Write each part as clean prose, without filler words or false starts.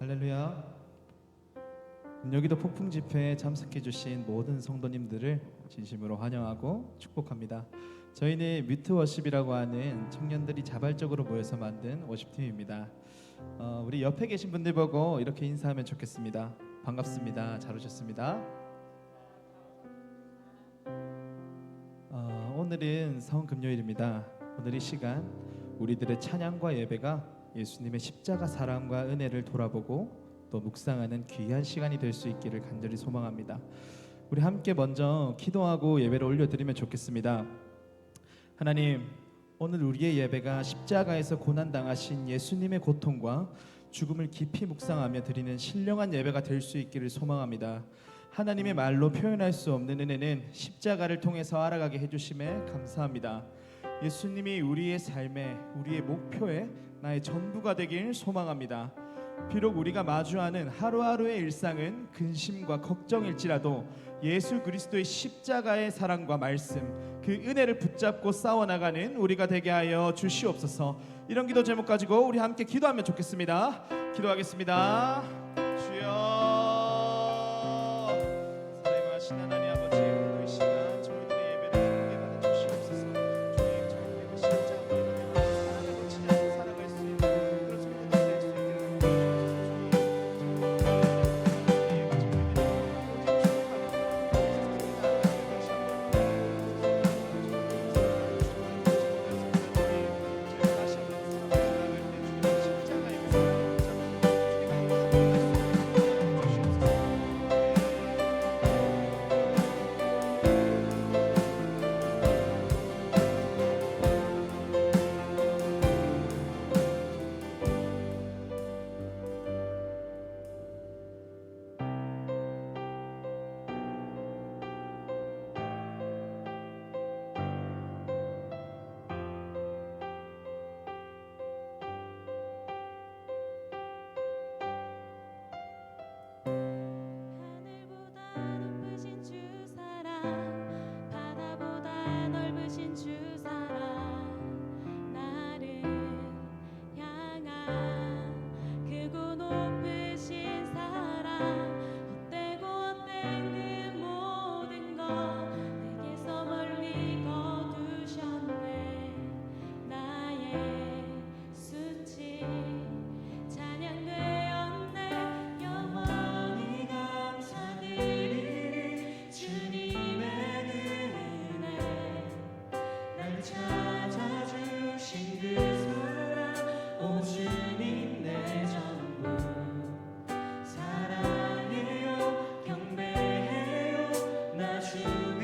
할렐루야. 여기도 폭풍 집회에 참석해 주신 모든 성도님들을 진심으로 환영하고 축복합니다. 저희는 뮤트 워십이라고 하는 청년들이 자발적으로 모여서 만든 워십팀입니다. 우리 옆에 계신 분들 보고 이렇게 인사하면 좋겠습니다. 반갑습니다. 잘 오셨습니다. 오늘은 성금요일입니다. 오늘 이 시간 우리들의 찬양과 예배가 예수님의 십자가 사랑과 은혜를 돌아보고 또 묵상하는 귀한 시간이 될 수 있기를 간절히 소망합니다. 우리 함께 먼저 기도하고 예배를 올려드리면 좋겠습니다. 하나님, 오늘 우리의 예배가 십자가에서 고난당하신 예수님의 고통과 죽음을 깊이 묵상하며 드리는 신령한 예배가 될 수 있기를 소망합니다. 하나님의 말로 표현할 수 없는 은혜는 십자가를 통해서 알아가게 해주심에 감사합니다. 예수님이 우리의 삶에, 우리의 목표에 나의 전부가 되길 소망합니다. 비록 우리가 마주하는 하루하루의 일상은 근심과 걱정일지라도 예수 그리스도의 십자가의 사랑과 말씀, 그 은혜를 붙잡고 싸워나가는 우리가 되게 하여 주시옵소서. 이런 기도 제목 가지고 우리 함께 기도하면 좋겠습니다. 기도하겠습니다. 주여, 사랑하신 하나님 아버지, 오늘 이 시간 저희들의 예배를 함께 받아주시옵소서. 주님, 저희들의 그 십자가로 인하여 사랑을 놓지 않고 살아갈 수 있는 그런 성도들 될 수 있기를 주님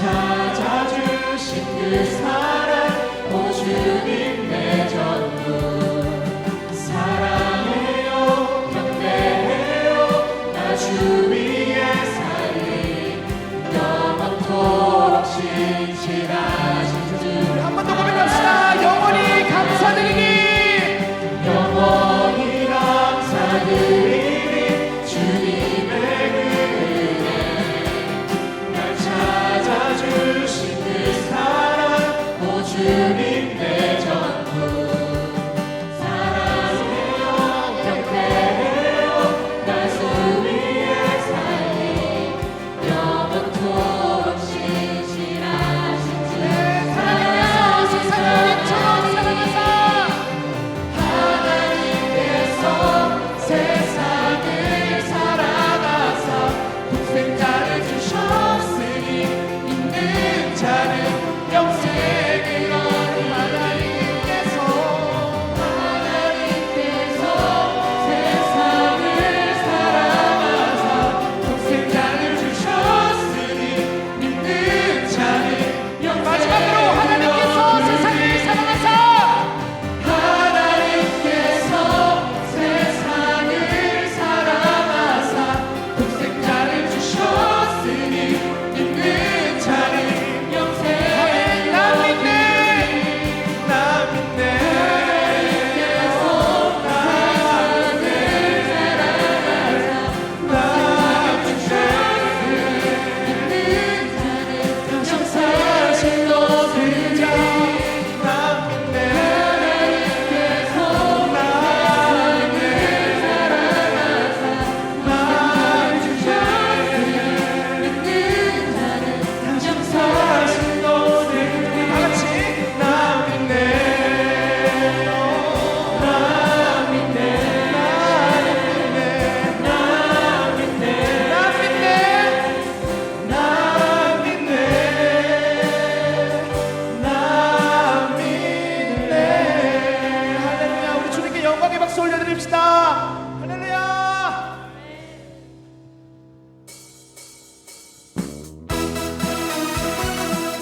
찾아주신 그 사랑 오 주님 내 전부 사랑해요 경배해요 나 주 위에 살리 영원토록 신실하신 주. 한 번 더 고백합시다. 영원히 감사드리니 영원히 감사드리니 주님의 은혜 날 찾아주신 그 사랑 오 주님 내 전부 사랑해요 경배해요 날 주 위에 살리 영원토록 신실하신 주. 사랑하사 세상을 사랑하사 하나님께서 세상을 사랑하사 독생자를 주셨으니 믿는 자는 영생을 얻으리. 하나님께서 세상을 사랑하사 독생자를 주셨으니 믿는 자는 영생을 마지막으로 하나님께서 세상을 사랑하사 하나님께서 세상을 사랑하사 독생자를 주셨으니 믿는 자는 영생을 나 믿네 나 믿네. 영사하신 너를 나 할렐루야. 우리 주님께 영광의 박수 올려드립시다. 할렐루야.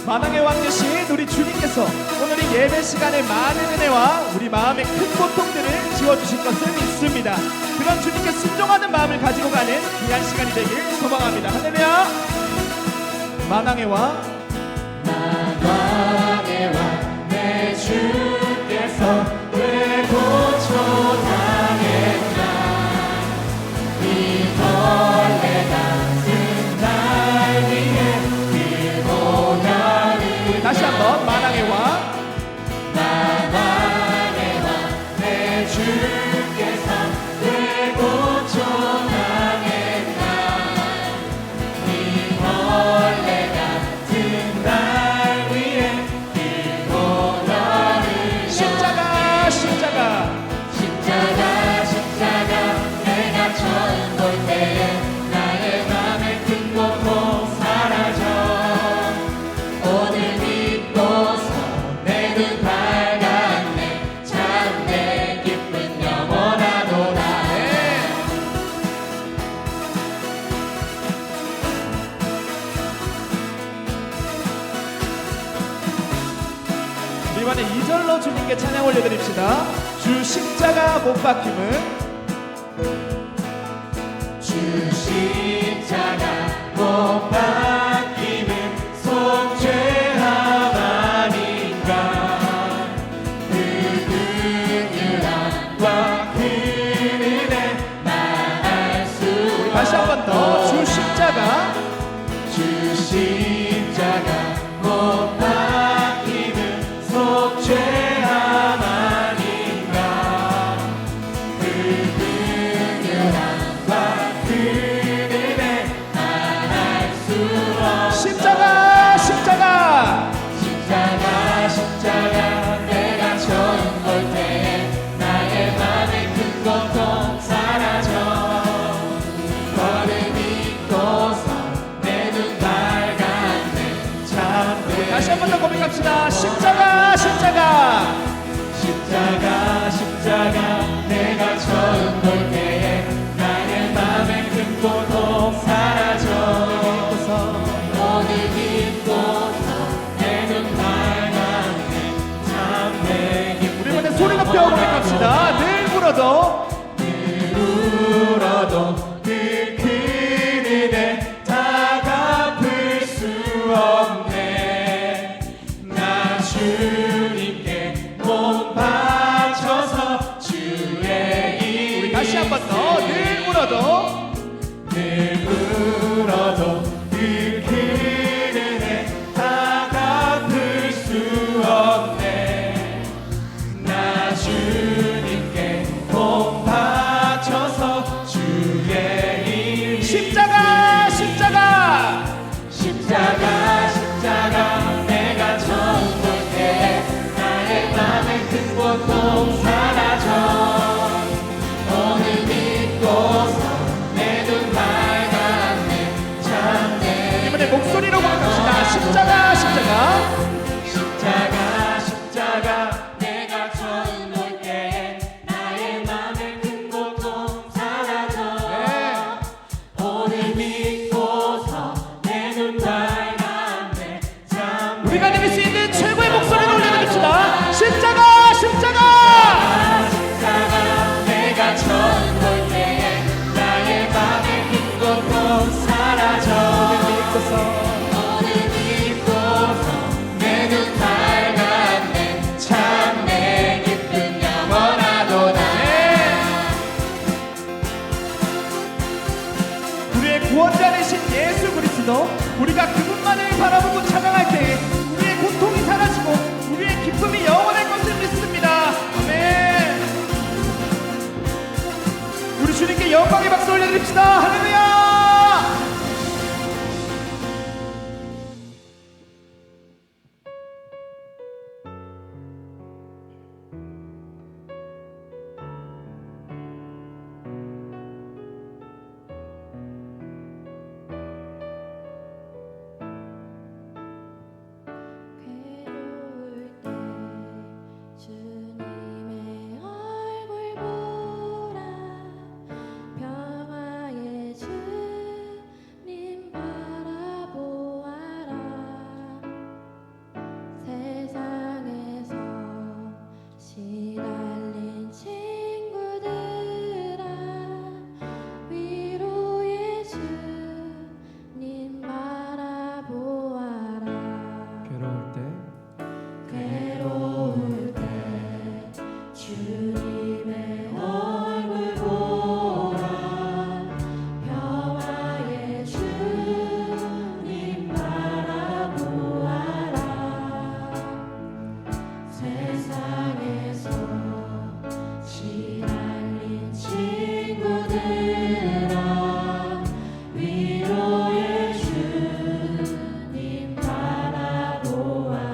만왕의 왕 되신 우리 주님께서 오늘 이 예배 시간에 많은 은혜와 우리 마음의 큰 고통들을 지워주실 것을 믿습니다. 그런 주님께 순종하는 마음을 가지고 가는 귀한 시간이 되길 소망합니다. 할렐루야. 만왕의 왕 만왕의 왕 내 주께서 왜 고초당했나 이 벌레 같은 날 위해 그 고난을 다시 한번 만왕의 왕 만왕의 왕 내 주께서 왜 고초당했나 이 벌레 같은 날 위해 그 고난을 십자가 십자가 내가 처음 볼 때에 나의 맘의 큰 고통 사라져 오늘 믿고서 내 눈 밝았네 참 내 기쁜 영원하도다. 이번에 2절로 주님께 찬양 올려드립시다. 주 십자가 못 박힘은 주 십자가 못 박힘은 속죄함 아닌가 그 긍휼함과 그 은혜 말할 수 우리 다시 한 번 더 주 십자가 주 십자가 못 박힘은 속죄함 아닌가 그 긍휼함과 그 은혜 말할 수 없어. 십자가 십자가 내가 처음 볼 때에 나의 맘의 큰 고통 사라져 너를 믿고서 내 눈 밝았네 참 다시 한 번 더 고백합시다. 십자가 내가 처음 볼 때에 나의 맘의 큰 고통 사라져 오늘 믿고 울어도 울어도 그 큰 은혜 다 갚을 수 없네. 나 주님께 몸 바쳐서 주의 일. 우리 다시 한 번 더. 늘 울어도 늘 울어도 그 큰 은혜 다 갚을 수 없네. 나 주님께 몸 바쳐서 주의 일. 십자가 십자가 십자가 내가 처음 볼 때 나의 맘의 큰 고통 사라져. 오늘 믿고서 내 눈 밝았네. 참내. 이번에 목소리로 고백합시다. 십자가 십자가 내가 처음 볼 때 나의 맘의 큰 고통 사라져. 오늘 믿고서 내 눈 밝았네. 참 우리가 드릴 수 있는 최고의 목소리를 올려드립시다. 십자가 내가 처음 볼 때에 나의 맘의 큰 고통 사라져. 오늘 믿고서 내 눈 밝았네. 참 내 기쁨 영원하도다. 우리의 구원자 되신 예수 그리스도, 우리가 그분만을 바라보고 찬양할 때에 우리의 고통이 사라지고 우리의 기쁨이 영원할 것을 믿습니다. 아멘. 우리 주님께 영광의 박수 올려드립시다. 할렐루야. 괴로울 때 주님의 얼굴 보라. 평화의 주님 바라보아라. 세상에서 시달린 친구들아, 위로의 주님 바라보아라. 괴로울 때 괴로울 때 주님의 얼굴 보라. 평화의 주님 바라보아라. 세상에서 시달린 친구들아, 위로의 주님 바라보아라.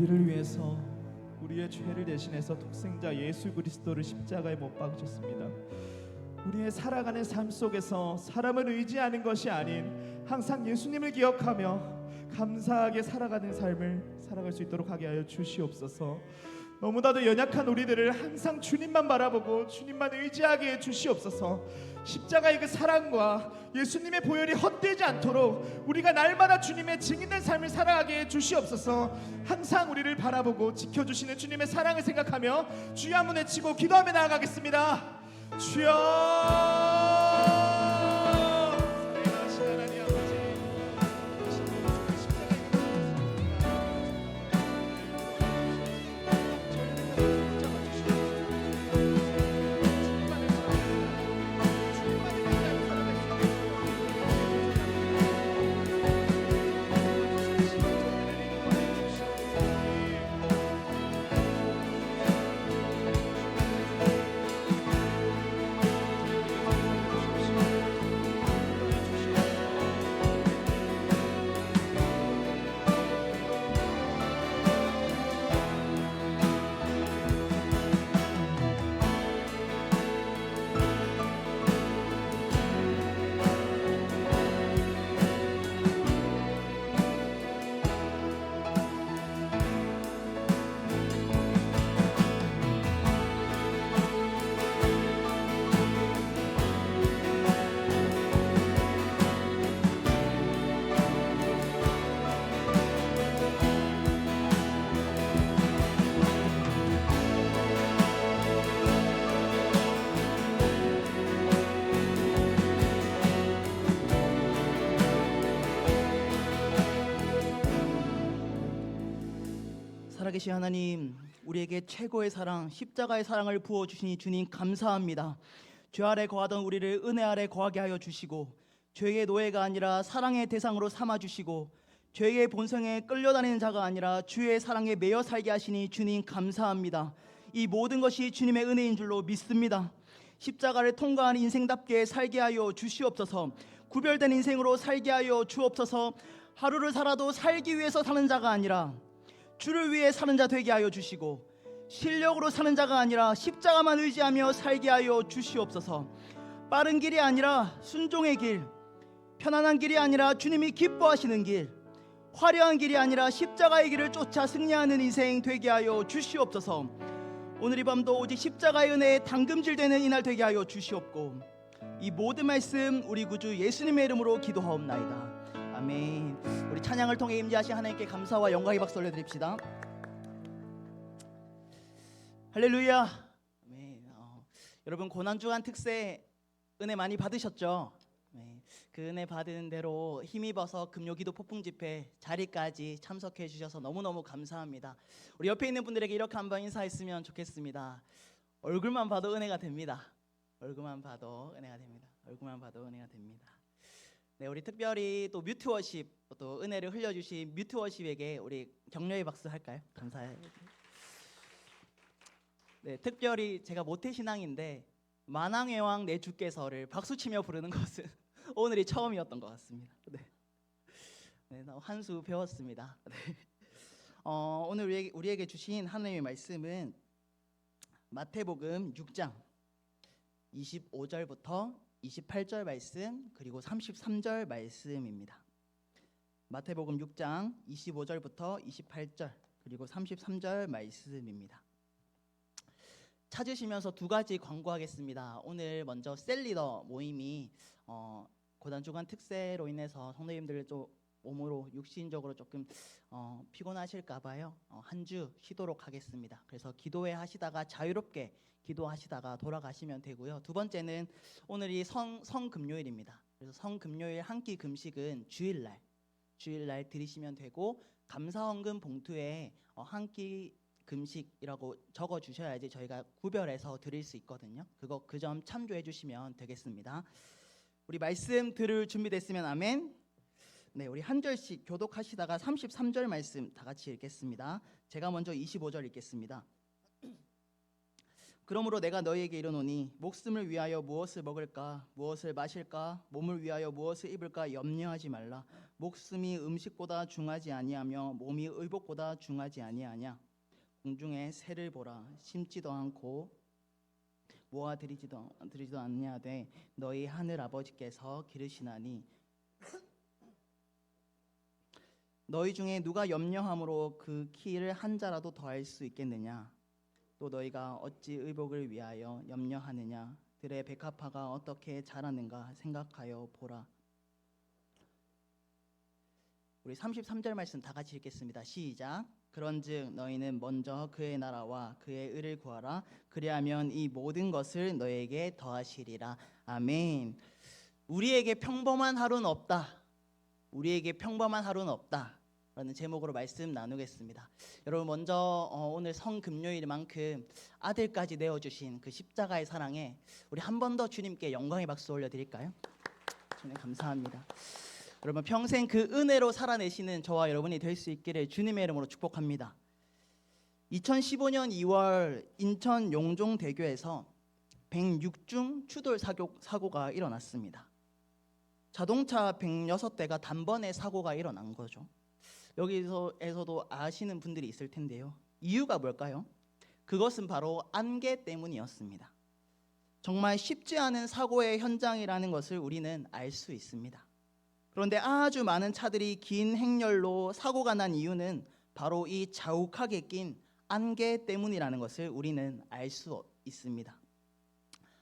우리를 위해서 우리의 죄를 대신해서 독생자 예수 그리스도를 십자가에 못 박으셨습니다. 우리의 살아가는 삶 속에서 사람을 의지하는 것이 아닌 항상 예수님을 기억하며 감사하게 살아가는 삶을 살아갈 수 있도록 하게 하여 주시옵소서. 너무나도 연약한 우리들을 항상 주님만 바라보고 주님만 의지하게 해 주시옵소서. 십자가의 그 사랑과 예수님의 보혈이 헛되지 않도록 우리가 날마다 주님의 증인된 삶을 살아가게 해 주시옵소서. 항상 우리를 바라보고 지켜주시는 주님의 사랑을 생각하며 주여 한번 외치고 기도하며 나아가겠습니다. 주여, 살아계신 하나님, 우리에게 최고의 사랑, 십자가의 사랑을 부어주시니 주님 감사합니다. 죄 아래 거하던 우리를 은혜 아래 거하게 하여 주시고, 죄의 노예가 아니라 사랑의 대상으로 삼아주시고, 죄의 본성에 끌려다니는 자가 아니라 주의 사랑에 매여 살게 하시니 주님 감사합니다. 이 모든 것이 주님의 은혜인 줄로 믿습니다. 십자가를 통과한 인생답게 살게 하여 주시옵소서. 구별된 인생으로 살게 하여 주옵소서. 하루를 살아도 살기 위해서 사는 자가 아니라 주를 위해 사는 자 되게 하여 주시고, 실력으로 사는 자가 아니라 십자가만 의지하며 살게 하여 주시옵소서. 빠른 길이 아니라 순종의 길, 편안한 길이 아니라 주님이 기뻐하시는 길, 화려한 길이 아니라 십자가의 길을 쫓아 승리하는 인생 되게 하여 주시옵소서. 오늘 이 밤도 오직 십자가의 은혜에 담금질되는 이날 되게 하여 주시옵고, 이 모든 말씀 우리 구주 예수님의 이름으로 기도하옵나이다. 아멘. 우리 찬양을 통해 임재하신 하나님께 감사와 영광의 박수 올려드립시다. 할렐루야. 아멘. 여러분, 고난주간 특세 은혜 많이 받으셨죠? 네. 그 은혜 받은 대로 힘입어서 금요기도 폭풍집회 자리까지 참석해 주셔서 너무너무 감사합니다. 우리 옆에 있는 분들에게 이렇게 한번 인사했으면 좋겠습니다. 얼굴만 봐도 은혜가 됩니다. 얼굴만 봐도 은혜가 됩니다. 얼굴만 봐도 은혜가 됩니다. 네, 우리 특별히 또 뮤트워십, 또 은혜를 흘려주신 뮤트워십에게 우리 격려의 박수 할까요? 감사해요. 네, 특별히 제가 모태신앙인데 만왕의 내 주께서를 박수치며 부르는 것은 오늘이 처음이었던 것 같습니다. 네, 네, 한 수 배웠습니다. 네. 오늘 우리에게 주신 하나님의 말씀은 마태복음 6장 25절부터 28절 말씀, 그리고 33절 말씀입니다. 마태복음 6장 25절부터 28절, 그리고 33절 말씀입니다. 찾으시면서 두 가지 광고하겠습니다. 오늘 먼저 셀리더 모임이 고난주간 특세로 인해서 성도님들 좀 몸으로 육신적으로 조금 피곤하실까 봐요. 한 주 쉬도록 하겠습니다. 그래서 기도회 하시다가 자유롭게 기도하시다가 돌아가시면 되고요. 두 번째는 오늘이 성금요일입니다. 그래서 성금요일 한 끼 금식은 주일날 드리시면 되고, 감사헌금 봉투에 한 끼 금식이라고 적어 주셔야지 저희가 구별해서 드릴 수 있거든요. 그 점 참조해 주시면 되겠습니다. 우리 말씀 들을 준비됐으면 아멘. 네, 우리 한 절씩 교독하시다가 33절 말씀 다 같이 읽겠습니다. 제가 먼저 25절 읽겠습니다. 그러므로 내가 너희에게 이르노니 목숨을 위하여 무엇을 먹을까 무엇을 마실까 몸을 위하여 무엇을 입을까 염려하지 말라. 목숨이 음식보다 중하지 아니하며 몸이 의복보다 중하지 아니하냐. 공중의 새를 보라. 심지도 않고 모아 들이지도 않냐되 너희 하늘 아버지께서 기르시나니 너희 중에 누가 염려함으로 그 키를 한 자라도 더할 수 있겠느냐. 또 너희가 어찌 의복을 위하여 염려하느냐. 들의 백합화가 어떻게 자라는가 생각하여 보라. 우리 33절 말씀 다 같이 읽겠습니다. 시작. 그런즉 너희는 먼저 그의 나라와 그의 의를 구하라. 그리하면 이 모든 것을 너희에게 더하시리라. 아멘. 우리에게 평범한 하루는 없다. 우리에게 평범한 하루는 없다. 라는 제목으로 말씀 나누겠습니다. 여러분 먼저 오늘 성금요일만큼 아들까지 내어주신 그 십자가의 사랑에 우리 한 번 더 주님께 영광의 박수 올려드릴까요? 주님 감사합니다. 여러분 평생 그 은혜로 살아내시는 저와 여러분이 될 수 있기를 주님의 이름으로 축복합니다. 2015년 2월 인천 용종대교에서 106중 추돌 사고가 일어났습니다. 자동차 106대가 단번에 사고가 일어난 거죠. 여기서에서도 아시는 분들이 있을 텐데요. 이유가 뭘까요? 그것은 바로 안개 때문이었습니다. 정말 쉽지 않은 사고의 현장이라는 것을 우리는 알 수 있습니다. 그런데 아주 많은 차들이 긴 행렬로 사고가 난 이유는 바로 이 자욱하게 낀 안개 때문이라는 것을 우리는 알 수 있습니다.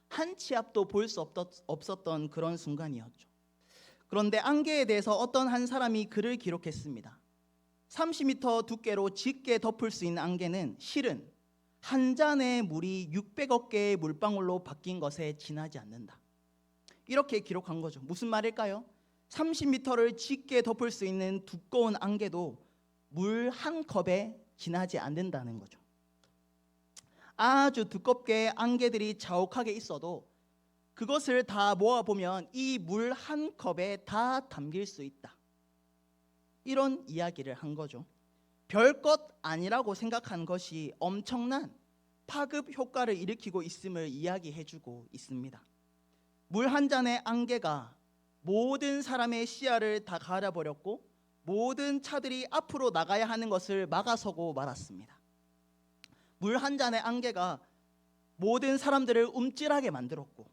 한 치 앞도 볼 수 없었던 그런 순간이었죠. 그런데 안개에 대해서 어떤 한 사람이 글을 기록했습니다. 30m 두께로 짙게 덮을 수 있는 안개는 실은 한 잔의 물이 600억 개의 물방울로 바뀐 것에 지나지 않는다. 이렇게 기록한 거죠. 무슨 말일까요? 30m를 짙게 덮을 수 있는 두꺼운 안개도 물 한 컵에 지나지 않는다는 거죠. 아주 두껍게 안개들이 자욱하게 있어도 그것을 다 모아보면 이 물 한 컵에 다 담길 수 있다. 이런 이야기를 한 거죠. 별것 아니라고 생각한 것이 엄청난 파급 효과를 일으키고 있음을 이야기해주고 있습니다. 물 한 잔의 안개가 모든 사람의 시야를 다 가려버렸고 모든 차들이 앞으로 나가야 하는 것을 막아서고 말았습니다. 물 한 잔의 안개가 모든 사람들을 움찔하게 만들었고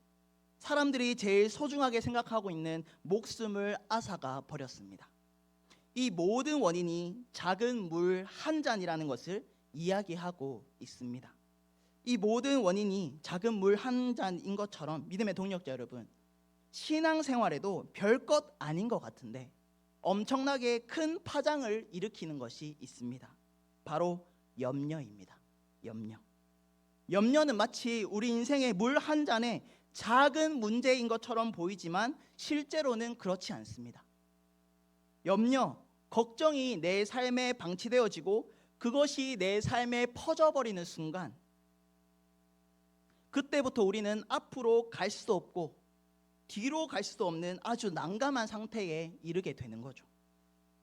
사람들이 제일 소중하게 생각하고 있는 목숨을 앗아가 버렸습니다. 이 모든 원인이 작은 물 한 잔이라는 것을 이야기하고 있습니다. 이 모든 원인이 작은 물 한 잔인 것처럼 믿음의 동력자 여러분, 신앙생활에도 별것 아닌 것 같은데 엄청나게 큰 파장을 일으키는 것이 있습니다. 바로 염려입니다. 염려는 마치 우리 인생의 물 한 잔의 작은 문제인 것처럼 보이지만 실제로는 그렇지 않습니다. 염려, 걱정이 내 삶에 방치되어지고 그것이 내 삶에 퍼져버리는 순간 그때부터 우리는 앞으로 갈 수도 없고 뒤로 갈 수도 없는 아주 난감한 상태에 이르게 되는 거죠.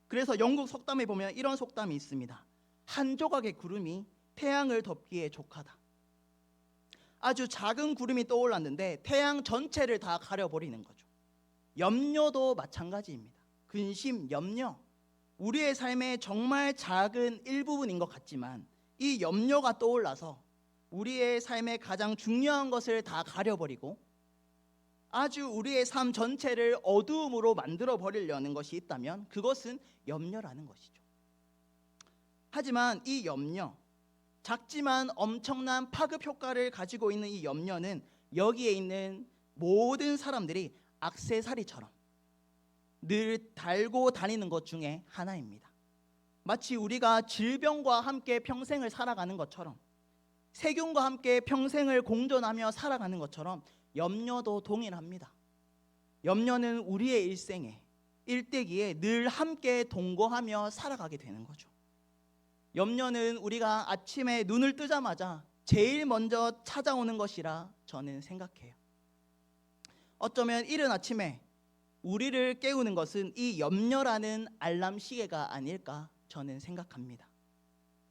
그래서 영국 속담에 보면 이런 속담이 있습니다. 한 조각의 구름이 태양을 덮기에 족하다. 아주 작은 구름이 떠올랐는데 태양 전체를 다 가려버리는 거죠. 염려도 마찬가지입니다. 근심, 염려, 우리의 삶의 정말 작은 일부분인 것 같지만 이 염려가 떠올라서 우리의 삶의 가장 중요한 것을 다 가려버리고 아주 우리의 삶 전체를 어두움으로 만들어 버리려는 것이 있다면 그것은 염려라는 것이죠. 하지만 이 염려, 작지만 엄청난 파급 효과를 가지고 있는 이 염려는 여기에 있는 모든 사람들이 액세서리처럼 늘 달고 다니는 것 중에 하나입니다. 마치 우리가 질병과 함께 평생을 살아가는 것처럼 세균과 함께 평생을 공존하며 살아가는 것처럼 염려도 동일합니다. 염려는 우리의 일생에 일대기에 늘 함께 동거하며 살아가게 되는 거죠. 염려는 우리가 아침에 눈을 뜨자마자 제일 먼저 찾아오는 것이라 저는 생각해요. 어쩌면 이른 아침에 우리를 깨우는 것은 이 염려라는 알람 시계가 아닐까 저는 생각합니다.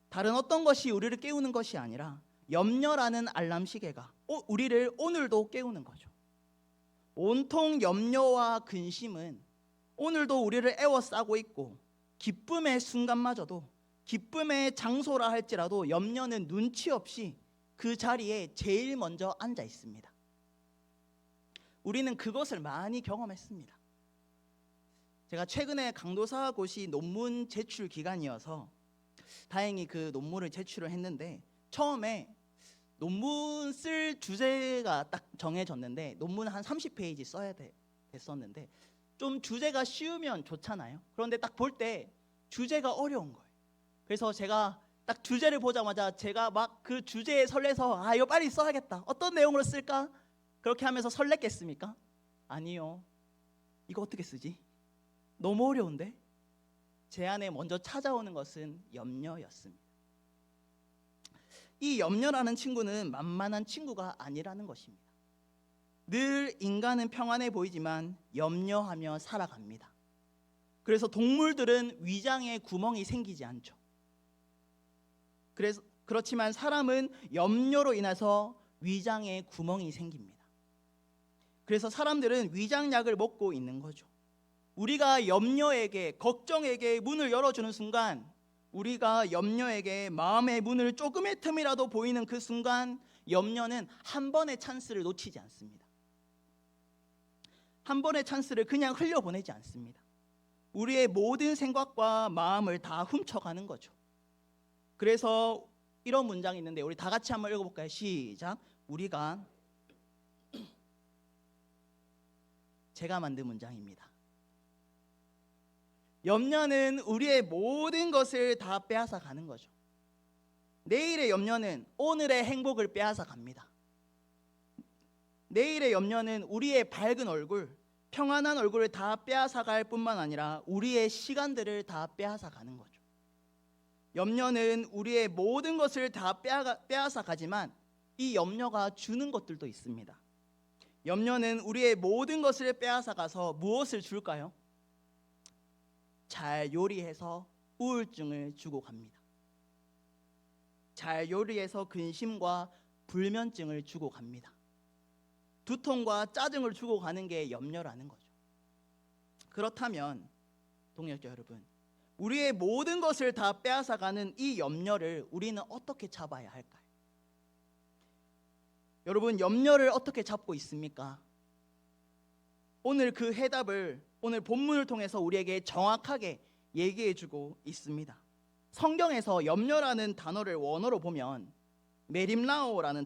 다른 어떤 것이 우리를 깨우는 것이 아니라 염려라는 알람 시계가 우리를 오늘도 깨우는 거죠. 온통 염려와 근심은 오늘도 우리를 에워싸고 있고, 기쁨의 순간마저도, 기쁨의 장소라 할지라도 염려는 눈치 없이 그 자리에 제일 먼저 앉아 있습니다. 우리는 그것을 많이 경험했습니다. 제가 최근에 강도사고시 논문 제출 기간이어서 다행히 그 논문을 제출을 했는데, 처음에 논문 쓸 주제가 딱 정해졌는데 논문 한 30페이지 써야 됐었는데, 좀 주제가 쉬우면 좋잖아요. 그런데 딱 볼 때 주제가 어려운 거예요. 그래서 제가 딱 주제를 보자마자 제가 막 그 주제에 설레서 이거 빨리 써야겠다, 어떤 내용으로 쓸까, 그렇게 하면서 설렜겠습니까? 아니요. 이거 어떻게 쓰지? 너무 어려운데? 제 안에 먼저 찾아오는 것은 염려였습니다. 이 염려라는 친구는 만만한 친구가 아니라는 것입니다. 늘 인간은 평안해 보이지만 염려하며 살아갑니다. 그래서 동물들은 위장에 구멍이 생기지 않죠. 그렇지만 사람은 염려로 인해서 위장에 구멍이 생깁니다. 그래서 사람들은 위장약을 먹고 있는 거죠. 우리가 염려에게, 걱정에게 문을 열어주는 순간, 우리가 염려에게 마음의 문을 조금의 틈이라도 보이는 그 순간, 염려는 한 번의 찬스를 놓치지 않습니다. 한 번의 찬스를 그냥 흘려보내지 않습니다. 우리의 모든 생각과 마음을 다 훔쳐가는 거죠. 그래서 이런 문장이 있는데 우리 다 같이 한번 읽어볼까요? 시작. 제가 만든 문장입니다. 염려는 우리의 모든 것을 다 빼앗아 가는 거죠. 내일의 염려는 오늘의 행복을 빼앗아 갑니다. 내일의 염려는 우리의 밝은 얼굴, 평안한 얼굴을 다 빼앗아 갈 뿐만 아니라 우리의 시간들을 다 빼앗아 가는 거죠. 염려는 우리의 모든 것을 다 빼앗아 가지만 이 염려가 주는 것들도 있습니다. 염려는 우리의 모든 것을 빼앗아 가서 무엇을 줄까요? 잘 요리해서 우울증을 주고 갑니다. 잘 요리해서 근심과 불면증을 주고 갑니다. 두통과 짜증을 주고 가는 게 염려라는 거죠. 그렇다면 동역자 여러분, 우리의 모든 것을 다 빼앗아가는 이 염려를 우리는 어떻게 잡아야 할까요? 여러분, 염려를 어떻게 잡고 있습니까? 오늘 그 해답을 오늘 본문을 통해서 우리에게 정확하게 얘기해주고 있습니다. 성경에서 염려라는 단어를 원어로 보면 메림라오라는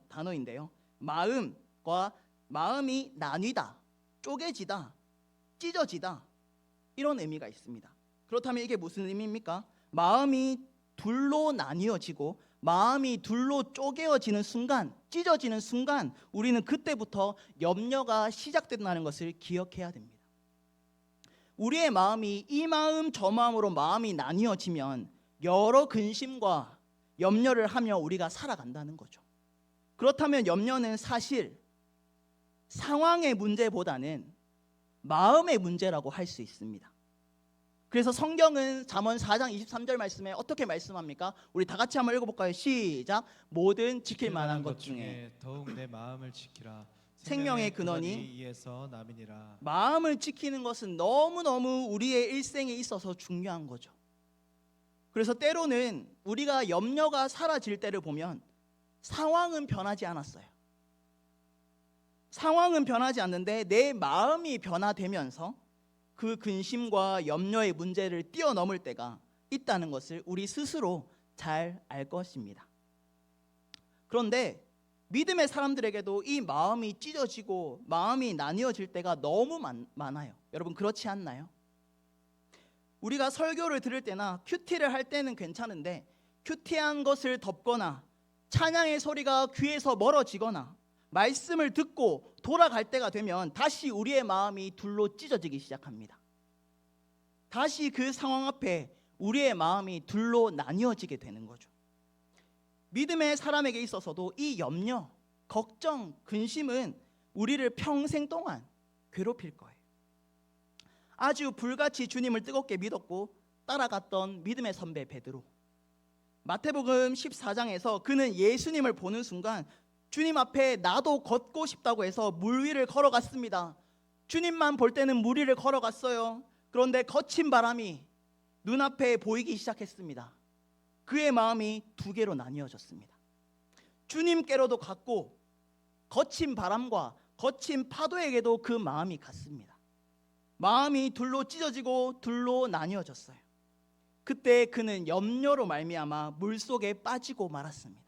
단어인데요, 마음이 나뉘다, 쪼개지다, 찢어지다, 이런 의미가 있습니다. 그렇다면 이게 무슨 의미입니까? 마음이 둘로 나뉘어지고 마음이 둘로 쪼개어지는 순간, 찢어지는 순간, 우리는 그때부터 염려가 시작된다는 것을 기억해야 됩니다. 우리의 마음이 이 마음 저 마음으로 마음이 나뉘어지면 여러 근심과 염려를 하며 우리가 살아간다는 거죠. 그렇다면 염려는 사실 상황의 문제보다는 마음의 문제라고 할 수 있습니다. 그래서 성경은 잠언 4장 23절 말씀에 어떻게 말씀합니까? 우리 다 같이 한번 읽어볼까요? 시작. 모든 지킬 만한 것 중에 더욱 내 마음을 지키라. 생명의 근원이 이에서 남이니라. 마음을 지키는 것은 너무너무 우리의 일생에 있어서 중요한 거죠. 그래서 때로는 우리가 염려가 사라질 때를 보면 상황은 변하지 않았어요. 상황은 변하지 않는데 내 마음이 변화되면서 그 근심과 염려의 문제를 뛰어넘을 때가 있다는 것을 우리 스스로 잘 알 것입니다. 그런데 믿음의 사람들에게도 이 마음이 찢어지고 마음이 나뉘어질 때가 너무 많아요. 여러분, 그렇지 않나요? 우리가 설교를 들을 때나 큐티를 할 때는 괜찮은데 큐티한 것을 덮거나 찬양의 소리가 귀에서 멀어지거나 말씀을 듣고 돌아갈 때가 되면 다시 우리의 마음이 둘로 찢어지기 시작합니다. 다시 그 상황 앞에 우리의 마음이 둘로 나뉘어지게 되는 거죠. 믿음의 사람에게 있어서도 이 염려, 걱정, 근심은 우리를 평생 동안 괴롭힐 거예요. 아주 불같이 주님을 뜨겁게 믿었고 따라갔던 믿음의 선배 베드로, 마태복음 14장에서 그는 예수님을 보는 순간 주님 앞에 나도 걷고 싶다고 해서 물 위를 걸어갔습니다. 주님만 볼 때는 물 위를 걸어갔어요. 그런데 거친 바람이 눈앞에 보이기 시작했습니다. 그의 마음이 두 개로 나뉘어졌습니다. 주님께로도 갔고 거친 바람과 거친 파도에게도 그 마음이 갔습니다. 마음이 둘로 찢어지고 둘로 나뉘어졌어요. 그때 그는 염려로 말미암아 물속에 빠지고 말았습니다.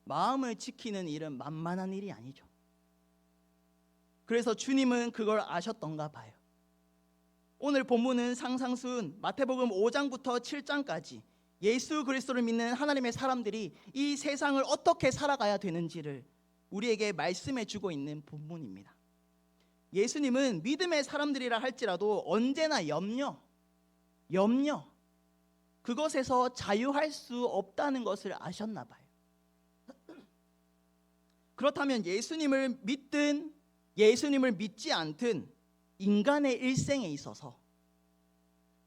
마음을 지키는 일은 만만한 일이 아니죠. 그래서 주님은 그걸 아셨던가 봐요. 오늘 본문은 상상순 마태복음 5장부터 7장까지 예수 그리스도를 믿는 하나님의 사람들이 이 세상을 어떻게 살아가야 되는지를 우리에게 말씀해 주고 있는 본문입니다. 예수님은 믿음의 사람들이라 할지라도 언제나 염려 그것에서 자유할 수 없다는 것을 아셨나 봐요. 그렇다면 예수님을 믿든 예수님을 믿지 않든 인간의 일생에 있어서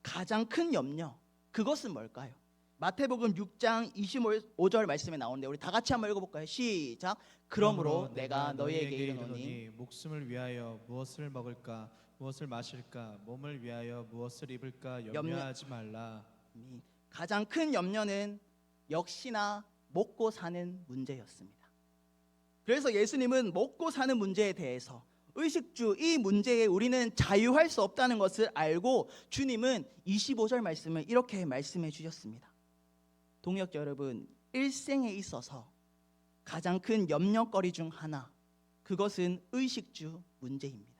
가장 큰 염려, 그것은 뭘까요? 마태복음 6장 25절 말씀에 나오는데 우리 다 같이 한번 읽어볼까요? 시작. 그러므로 내가 너희에게 이르노니 목숨을 위하여 무엇을 먹을까 무엇을 마실까 몸을 위하여 무엇을 입을까 염려하지 말라. 가장 큰 염려는 역시나 먹고 사는 문제였습니다. 그래서 예수님은 먹고 사는 문제에 대해서 의식주 이 문제에 우리는 자유할 수 없다는 것을 알고 주님은 25절 말씀을 이렇게 말씀해 주셨습니다. 동역자 여러분, 일생에 있어서 가장 큰 염려거리 중 하나, 그것은 의식주 문제입니다.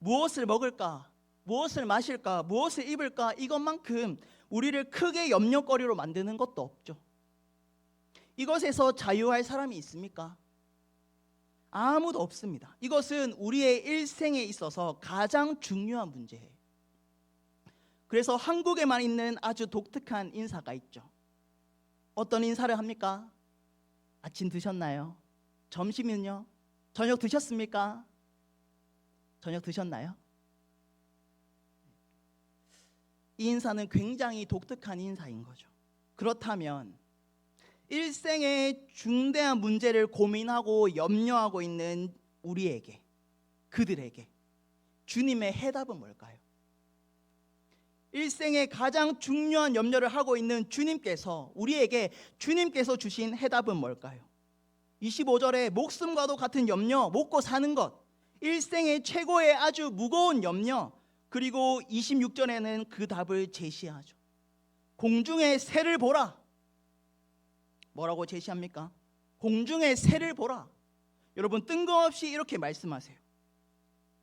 무엇을 먹을까, 무엇을 마실까, 무엇을 입을까, 이것만큼 우리를 크게 염려거리로 만드는 것도 없죠. 이것에서 자유할 사람이 있습니까? 아무도 없습니다. 이것은 우리의 일생에 있어서 가장 중요한 문제예요. 그래서 한국에만 있는 아주 독특한 인사가 있죠. 어떤 인사를 합니까? 아침 드셨나요? 점심은요? 저녁 드셨습니까? 저녁 드셨나요? 이 인사는 굉장히 독특한 인사인 거죠. 그렇다면 일생의 중대한 문제를 고민하고 염려하고 있는 우리에게, 그들에게 주님의 해답은 뭘까요? 일생의 가장 중요한 염려를 하고 있는 주님께서 우리에게 주님께서 주신 해답은 뭘까요? 25절에 목숨과도 같은 염려, 먹고 사는 것, 일생의 최고의 아주 무거운 염려, 그리고 26절에는 그 답을 제시하죠. 공중의 새를 보라. 뭐라고 제시합니까? 공중의 새를 보라. 여러분 뜬금없이 이렇게 말씀하세요.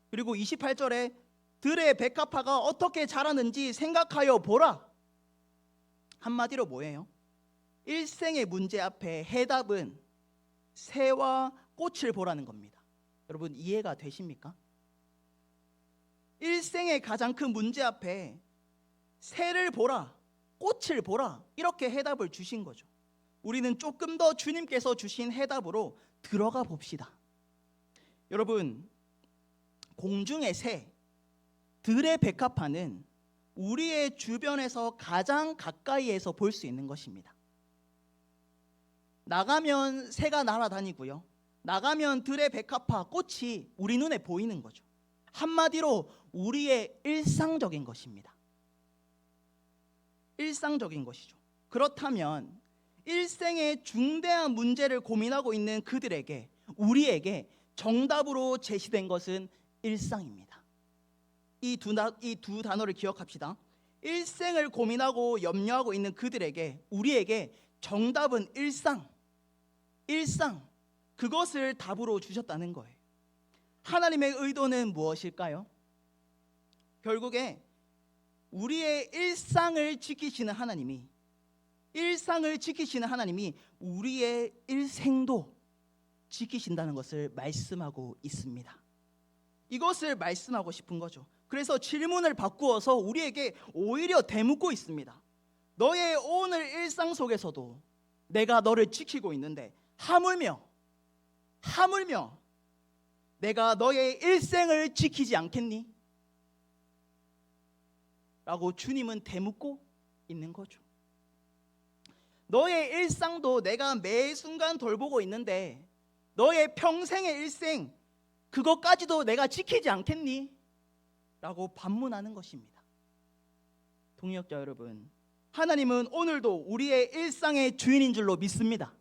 그리고 28절에 들의 백합화가 어떻게 자라는지 생각하여 보라. 한마디로 뭐예요? 일생의 문제 앞에 해답은 새와 꽃을 보라는 겁니다. 여러분 이해가 되십니까? 일생의 가장 큰 문제 앞에 새를 보라, 꽃을 보라, 이렇게 해답을 주신 거죠. 우리는 조금 더 주님께서 주신 해답으로 들어가 봅시다. 여러분, 공중의 새, 들의 백합화는 우리의 주변에서 가장 가까이에서 볼 수 있는 것입니다. 나가면 새가 날아다니고요, 나가면 들의 백합화, 꽃이 우리 눈에 보이는 거죠. 한마디로 우리의 일상적인 것입니다. 일상적인 것이죠. 그렇다면 일생의 중대한 문제를 고민하고 있는 그들에게, 우리에게 정답으로 제시된 것은 일상입니다. 이 두 단어를 기억합시다. 일생을 고민하고 염려하고 있는 그들에게, 우리에게 정답은 일상, 그것을 답으로 주셨다는 거예요. 하나님의 의도는 무엇일까요? 결국에 우리의 일상을 지키시는 하나님이 우리의 일생도 지키신다는 것을 말씀하고 있습니다. 이것을 말씀하고 싶은 거죠. 그래서 질문을 바꾸어서 우리에게 오히려 되묻고 있습니다. 너의 오늘 일상 속에서도 내가 너를 지키고 있는데 하물며 내가 너의 일생을 지키지 않겠니? 라고 주님은 되묻고 있는 거죠. 너의 일상도 내가 매 순간 돌보고 있는데 너의 평생의 일생 그것까지도 내가 지키지 않겠니? 라고 반문하는 것입니다. 동역자 여러분, 하나님은 오늘도 우리의 일상의 주인인 줄로 믿습니다.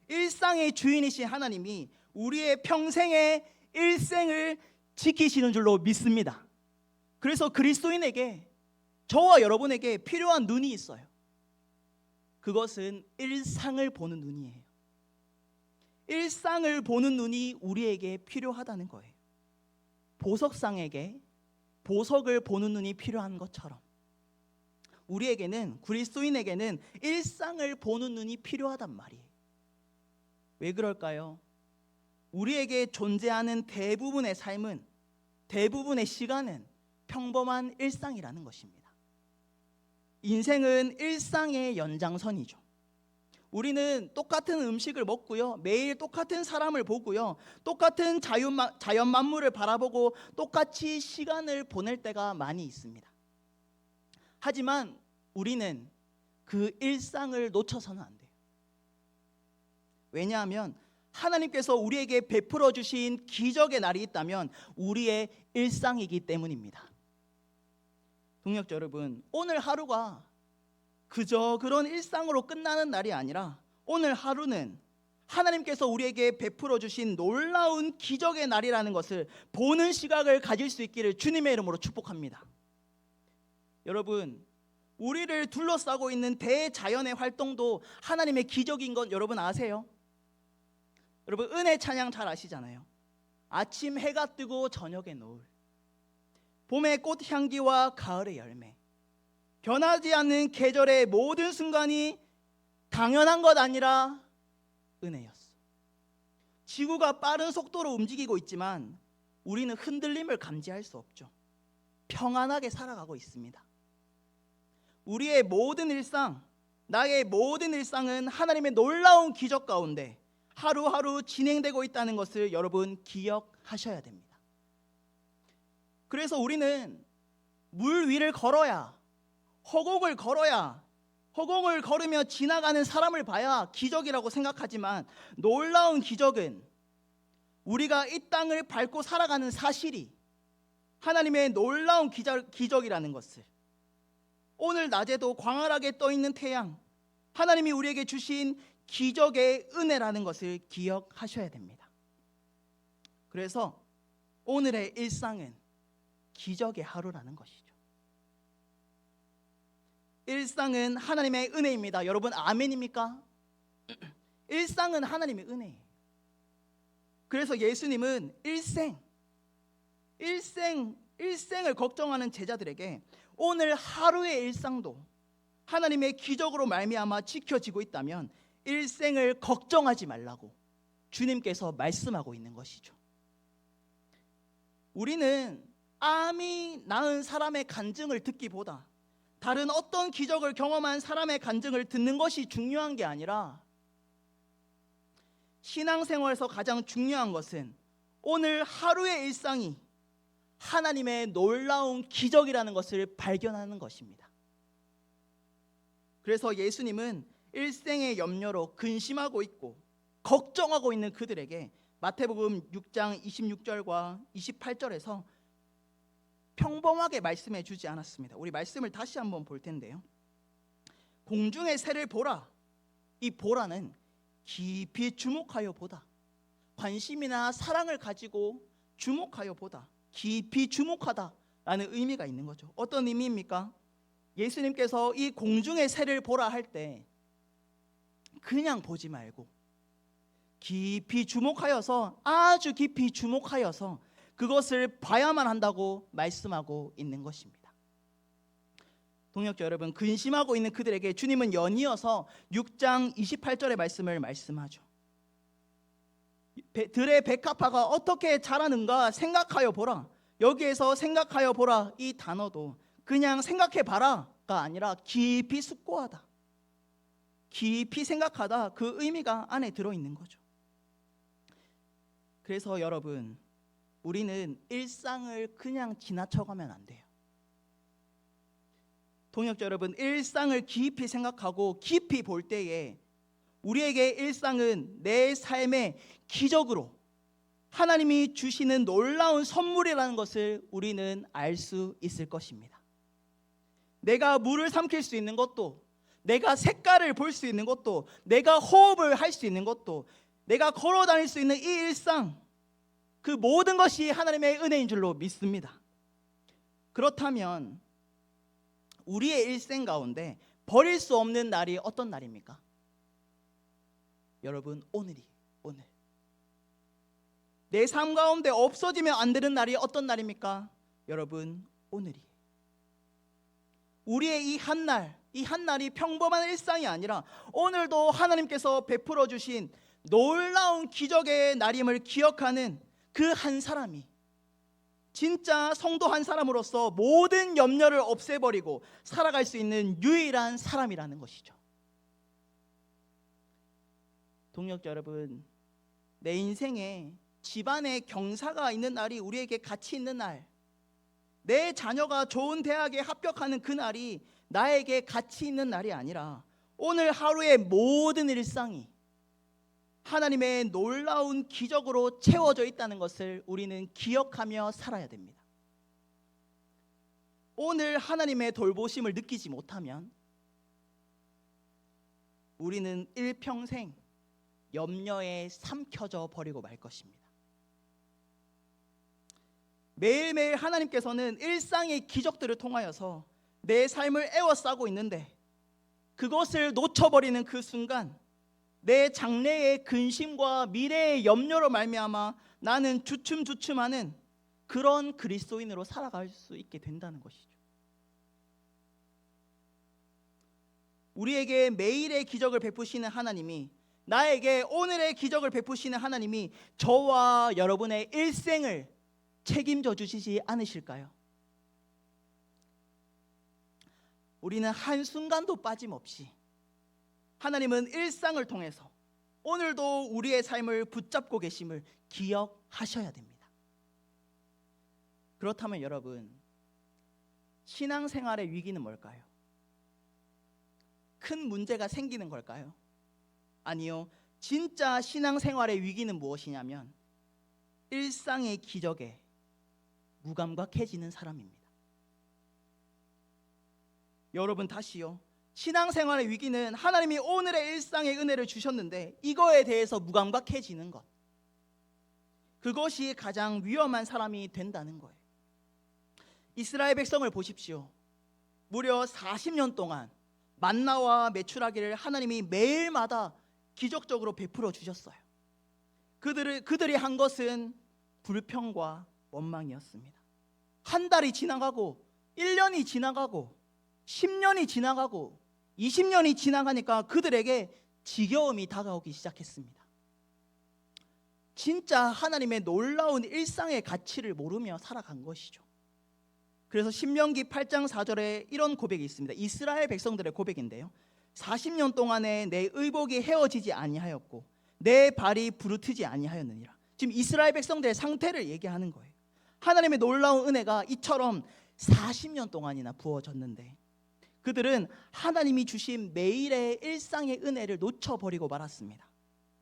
일상의 주인이신 하나님이 우리의 평생의 일생을 지키시는 줄로 믿습니다. 그래서 그리스도인에게, 저와 여러분에게 필요한 눈이 있어요. 그것은 일상을 보는 눈이에요. 일상을 보는 눈이 우리에게 필요하다는 거예요. 보석상에게 보석을 보는 눈이 필요한 것처럼 우리에게는, 그리스도인에게는 일상을 보는 눈이 필요하단 말이에요. 왜 그럴까요? 우리에게 존재하는 대부분의 삶은, 대부분의 시간은 평범한 일상이라는 것입니다. 인생은 일상의 연장선이죠. 우리는 똑같은 음식을 먹고요, 매일 똑같은 사람을 보고요, 똑같은 자연 만물을 바라보고 똑같이 시간을 보낼 때가 많이 있습니다. 하지만 우리는 그 일상을 놓쳐서는 안 돼요. 왜냐하면 하나님께서 우리에게 베풀어 주신 기적의 날이 있다면 우리의 일상이기 때문입니다. 동역자 여러분, 오늘 하루가 그저 그런 일상으로 끝나는 날이 아니라 오늘 하루는 하나님께서 우리에게 베풀어 주신 놀라운 기적의 날이라는 것을 보는 시각을 가질 수 있기를 주님의 이름으로 축복합니다. 여러분, 우리를 둘러싸고 있는 대자연의 활동도 하나님의 기적인 건 여러분 아세요? 여러분, 은혜 찬양 잘 아시잖아요. 아침 해가 뜨고 저녁에 노을, 봄의 꽃향기와 가을의 열매, 변하지 않는 계절의 모든 순간이 당연한 것 아니라 은혜였어. 지구가 빠른 속도로 움직이고 있지만 우리는 흔들림을 감지할 수 없죠. 평안하게 살아가고 있습니다. 우리의 모든 일상, 나의 모든 일상은 하나님의 놀라운 기적 가운데 하루하루 진행되고 있다는 것을 여러분 기억하셔야 됩니다. 그래서 우리는 물 위를 걸어야, 허공을 걸어야, 허공을 걸으며 지나가는 사람을 봐야 기적이라고 생각하지만, 놀라운 기적은 우리가 이 땅을 밟고 살아가는 사실이 하나님의 놀라운 기적이라는 것을, 오늘 낮에도 광활하게 떠있는 태양, 하나님이 우리에게 주신 기적의 은혜라는 것을 기억하셔야 됩니다. 그래서 오늘의 일상은 기적의 하루라는 것이죠. 일상은 하나님의 은혜입니다. 여러분 아멘입니까? 일상은 하나님의 은혜예요. 그래서 예수님은 일생을 걱정하는 제자들에게 오늘 하루의 일상도 하나님의 기적으로 말미암아 지켜지고 있다면 일생을 걱정하지 말라고 주님께서 말씀하고 있는 것이죠. 우리는 암이 낳은 사람의 간증을 듣기보다 다른 어떤 기적을 경험한 사람의 간증을 듣는 것이 중요한 게 아니라, 신앙생활에서 가장 중요한 것은 오늘 하루의 일상이 하나님의 놀라운 기적이라는 것을 발견하는 것입니다. 그래서 예수님은 일생의 염려로 근심하고 있고 걱정하고 있는 그들에게 마태복음 6장 26절과 28절에서 평범하게 말씀해 주지 않았습니다. 우리 말씀을 다시 한번 볼 텐데요. 공중의 새를 보라. 이 보라는 깊이 주목하여 보다, 관심이나 사랑을 가지고 주목하여 보다, 깊이 주목하다라는 의미가 있는 거죠. 어떤 의미입니까? 예수님께서 이 공중의 새를 보라 할 때 그냥 보지 말고 깊이 주목하여서, 아주 깊이 주목하여서 그것을 봐야만 한다고 말씀하고 있는 것입니다. 동역자 여러분, 근심하고 있는 그들에게 주님은 연이어서 6장 28절의 말씀을 말씀하죠. 들의 백합화가 어떻게 자라는가 생각하여 보라. 여기에서 생각하여 보라, 이 단어도 그냥 생각해 봐라가 아니라 깊이 숙고하다, 깊이 생각하다, 그 의미가 안에 들어있는 거죠. 그래서 여러분, 우리는 일상을 그냥 지나쳐가면 안 돼요. 동역자 여러분, 일상을 깊이 생각하고 깊이 볼 때에 우리에게 일상은 내 삶의 기적으로 하나님이 주시는 놀라운 선물이라는 것을 우리는 알 수 있을 것입니다. 내가 물을 삼킬 수 있는 것도, 내가 색깔을 볼 수 있는 것도, 내가 호흡을 할 수 있는 것도, 내가 걸어 다닐 수 있는 이 일상, 그 모든 것이 하나님의 은혜인 줄로 믿습니다. 그렇다면 우리의 일생 가운데 버릴 수 없는 날이 어떤 날입니까? 여러분, 오늘이 오늘. 내 삶 가운데 없어지면 안 되는 날이 어떤 날입니까? 여러분, 오늘이. 우리의 이 한날이 평범한 일상이 아니라 오늘도 하나님께서 베풀어 주신 놀라운 기적의 날임을 기억하는 그 한 사람이 진짜 성도 한 사람으로서 모든 염려를 없애버리고 살아갈 수 있는 유일한 사람이라는 것이죠. 동역자 여러분, 내 인생에 집안에 경사가 있는 날이 우리에게 가치 있는 날, 내 자녀가 좋은 대학에 합격하는 그 날이 나에게 가치 있는 날이 아니라 오늘 하루의 모든 일상이 하나님의 놀라운 기적으로 채워져 있다는 것을 우리는 기억하며 살아야 됩니다. 오늘 하나님의 돌보심을 느끼지 못하면 우리는 일평생 염려에 삼켜져 버리고 말 것입니다. 매일매일 하나님께서는 일상의 기적들을 통하여서 내 삶을 에워싸고 있는데 그것을 놓쳐버리는 그 순간 내 장래의 근심과 미래의 염려로 말미암아 나는 주춤주춤하는 그런 그리스도인으로 살아갈 수 있게 된다는 것이죠. 우리에게 매일의 기적을 베푸시는 하나님이, 나에게 오늘의 기적을 베푸시는 하나님이 저와 여러분의 일생을 책임져 주시지 않으실까요? 우리는 한순간도 빠짐없이 하나님은 일상을 통해서 오늘도 우리의 삶을 붙잡고 계심을 기억하셔야 됩니다. 그렇다면 여러분, 신앙생활의 위기는 뭘까요? 큰 문제가 생기는 걸까요? 아니요. 진짜 신앙생활의 위기는 무엇이냐면 일상의 기적에 무감각해지는 사람입니다. 여러분, 다시요. 신앙생활의 위기는 하나님이 오늘의 일상의 은혜를 주셨는데 이거에 대해서 무감각해지는 것, 그것이 가장 위험한 사람이 된다는 거예요. 이스라엘 백성을 보십시오. 무려 40년 동안 만나와 메추라기를 하나님이 매일마다 기적적으로 베풀어 주셨어요. 그들이 한 것은 불평과 원망이었습니다. 한 달이 지나가고 1년이 지나가고 10년이 지나가고 20년이 지나가니까 그들에게 지겨움이 다가오기 시작했습니다. 진짜 하나님의 놀라운 일상의 가치를 모르며 살아간 것이죠. 그래서 신명기 8장 4절에 이런 고백이 있습니다. 이스라엘 백성들의 고백인데요. 40년 동안에 내 의복이 헤어지지 아니하였고 내 발이 부르트지 아니하였느니라. 지금 이스라엘 백성들의 상태를 얘기하는 거예요. 하나님의 놀라운 은혜가 이처럼 40년 동안이나 부어졌는데 그들은 하나님이 주신 매일의 일상의 은혜를 놓쳐버리고 말았습니다.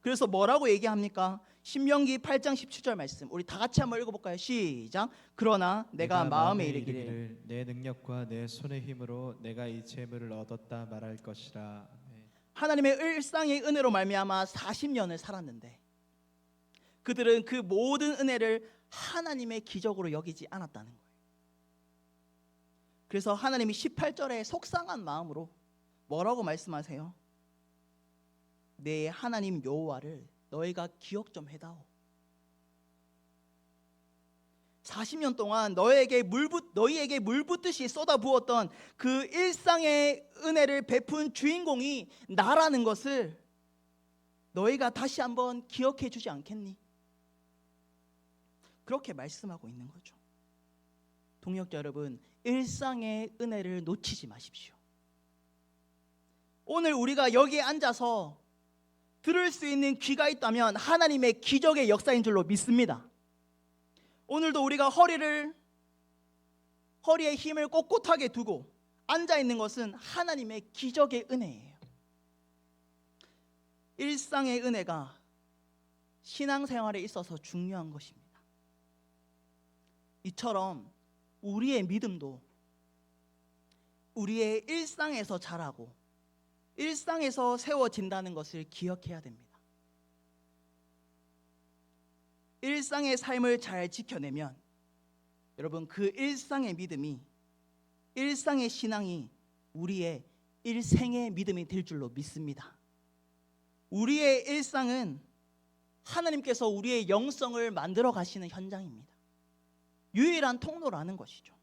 그래서 뭐라고 얘기합니까? 신명기 8장 17절 말씀 우리 다 같이 한번 읽어볼까요? 시작. 그러나 내가 마음에 이르기를 내 능력과 내 손의 힘으로 내가 이 재물을 얻었다 말할 것이라. 하나님의 일상의 은혜로 말미암아 40년을 살았는데 그들은 그 모든 은혜를 하나님의 기적으로 여기지 않았다는 거예요. 그래서 하나님이 18절에 속상한 마음으로 뭐라고 말씀하세요? 내 하나님 여호와를 너희가 기억 좀 해다오. 40년 동안 너희에게 물 붓듯이 쏟아부었던 그 일상의 은혜를 베푼 주인공이 나라는 것을 너희가 다시 한번 기억해 주지 않겠니? 그렇게 말씀하고 있는 거죠. 동역자 여러분, 일상의 은혜를 놓치지 마십시오. 오늘 우리가 여기에 앉아서 들을 수 있는 귀가 있다면 하나님의 기적의 역사인 줄로 믿습니다. 오늘도 우리가 허리에 힘을 꼿꼿하게 두고 앉아 있는 것은 하나님의 기적의 은혜예요. 일상의 은혜가 신앙생활에 있어서 중요한 것입니다. 이처럼 우리의 믿음도 우리의 일상에서 자라고 일상에서 세워진다는 것을 기억해야 됩니다. 일상의 삶을 잘 지켜내면 여러분 그 일상의 믿음이 일상의 신앙이 우리의 일생의 믿음이 될 줄로 믿습니다. 우리의 일상은 하나님께서 우리의 영성을 만들어 가시는 현장입니다. 유일한 통로라는 것이죠.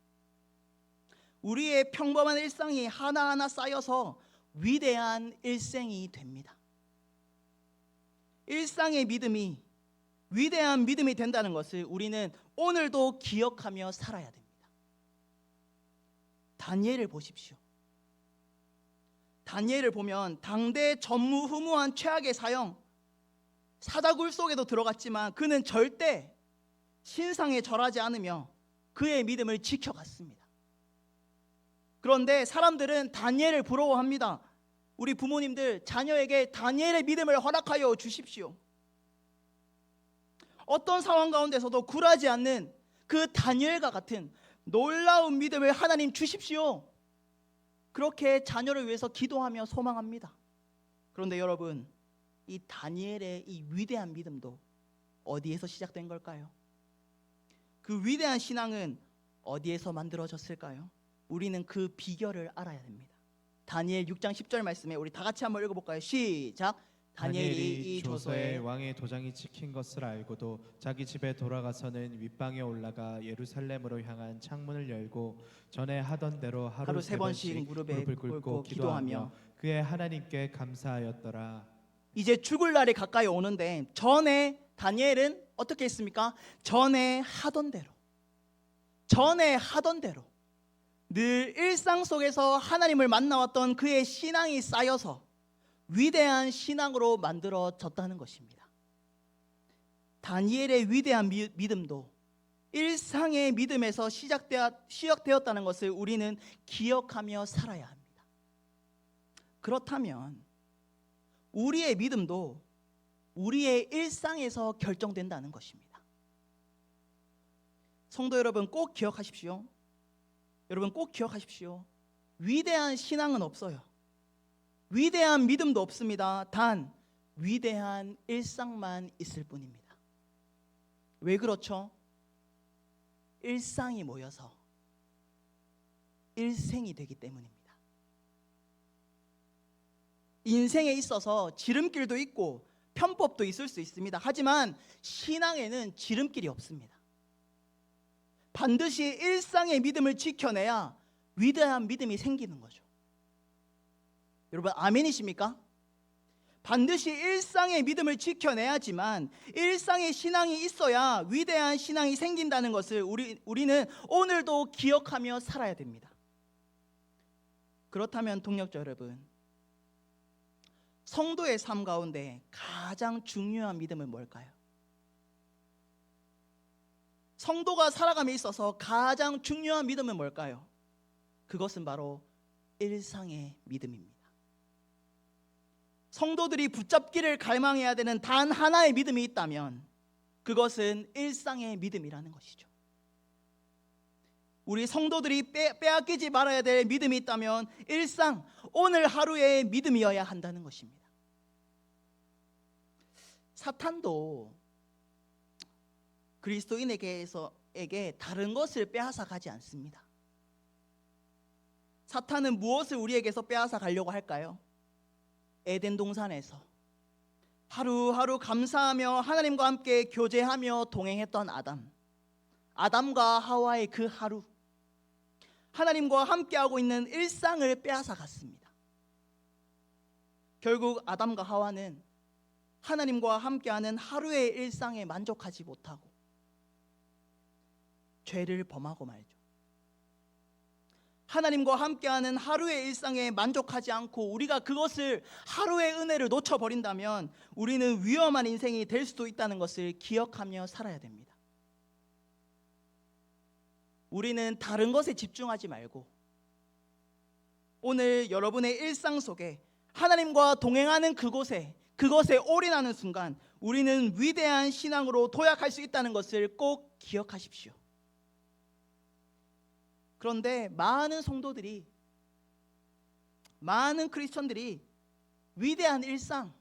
우리의 평범한 일상이 하나하나 쌓여서 위대한 일생이 됩니다. 일상의 믿음이 위대한 믿음이 된다는 것을 우리는 오늘도 기억하며 살아야 됩니다. 다니엘을 보십시오. 다니엘을 보면 당대 전무후무한 최악의 사형, 사자굴 속에도 들어갔지만 그는 절대 신상에 절하지 않으며 그의 믿음을 지켜갔습니다. 그런데 사람들은 다니엘을 부러워합니다. 우리 부모님들 자녀에게 다니엘의 믿음을 허락하여 주십시오. 어떤 상황 가운데서도 굴하지 않는 그 다니엘과 같은 놀라운 믿음을 하나님 주십시오. 그렇게 자녀를 위해서 기도하며 소망합니다. 그런데 여러분, 이 다니엘의 이 위대한 믿음도 어디에서 시작된 걸까요? 그 위대한 신앙은 어디에서 만들어졌을까요? 우리는 그 비결을 알아야 됩니다. 다니엘 6장 10절 말씀에 우리 다 같이 한번 읽어볼까요? 시작. 다니엘이 이 조서에 왕의 도장이 찍힌 것을 알고도 자기 집에 돌아가서는 윗방에 올라가 예루살렘으로 향한 창문을 열고 전에 하던 대로 하루 세 번씩 무릎을 꿇고 기도하며 그의 하나님께 감사하였더라. 이제 죽을 날이 가까이 오는데 전에 다니엘은 어떻게 했습니까? 전에 하던 대로 늘 일상 속에서 하나님을 만나왔던 그의 신앙이 쌓여서 위대한 신앙으로 만들어졌다는 것입니다. 다니엘의 위대한 믿음도 일상의 믿음에서 시작되었다는 것을 우리는 기억하며 살아야 합니다. 그렇다면 우리의 믿음도 우리의 일상에서 결정된다는 것입니다. 성도 여러분 꼭 기억하십시오. 위대한 신앙은 없어요. 위대한 믿음도 없습니다. 단 위대한 일상만 있을 뿐입니다. 왜 그렇죠? 일상이 모여서 일생이 되기 때문입니다. 인생에 있어서 지름길도 있고 편법도 있을 수 있습니다. 하지만 신앙에는 지름길이 없습니다. 반드시 일상의 믿음을 지켜내야 위대한 믿음이 생기는 거죠. 여러분 아멘이십니까? 반드시 일상의 믿음을 지켜내야지만 일상의 신앙이 있어야 위대한 신앙이 생긴다는 것을 우리는 오늘도 기억하며 살아야 됩니다. 그렇다면 동역자 여러분, 성도의 삶 가운데 가장 중요한 믿음은 뭘까요? 성도가 살아감에 있어서 가장 중요한 믿음은 뭘까요? 그것은 바로 일상의 믿음입니다. 성도들이 붙잡기를 갈망해야 되는 단 하나의 믿음이 있다면 그것은 일상의 믿음이라는 것이죠. 우리 성도들이 빼앗기지 말아야 될 믿음이 있다면 일상, 오늘 하루의 믿음이어야 한다는 것입니다. 사탄도 그리스도인에게 다른 것을 빼앗아 가지 않습니다. 사탄은 무엇을 우리에게서 빼앗아 가려고 할까요? 에덴 동산에서 하루하루 감사하며 하나님과 함께 교제하며 동행했던 아담과 하와의 그 하루, 하나님과 함께하고 있는 일상을 빼앗아 갔습니다. 결국 아담과 하와는 하나님과 함께하는 하루의 일상에 만족하지 못하고 죄를 범하고 말죠. 하나님과 함께하는 하루의 일상에 만족하지 않고 우리가 그것을 하루의 은혜를 놓쳐버린다면 우리는 위험한 인생이 될 수도 있다는 것을 기억하며 살아야 됩니다. 우리는 다른 것에 집중하지 말고 오늘 여러분의 일상 속에 하나님과 동행하는 그것에 올인하는 순간 우리는 위대한 신앙으로 도약할 수 있다는 것을 꼭 기억하십시오. 그런데 많은 성도들이, 많은 크리스천들이 위대한 일상,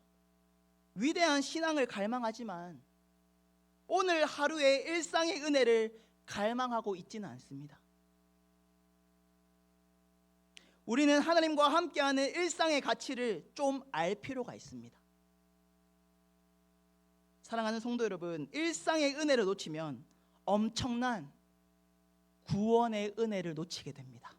위대한 신앙을 갈망하지만 오늘 하루의 일상의 은혜를 갈망하고 있지는 않습니다. 우리는 하나님과 함께하는 일상의 가치를 좀 알 필요가 있습니다. 사랑하는 성도 여러분, 일상의 은혜를 놓치면 엄청난 구원의 은혜를 놓치게 됩니다.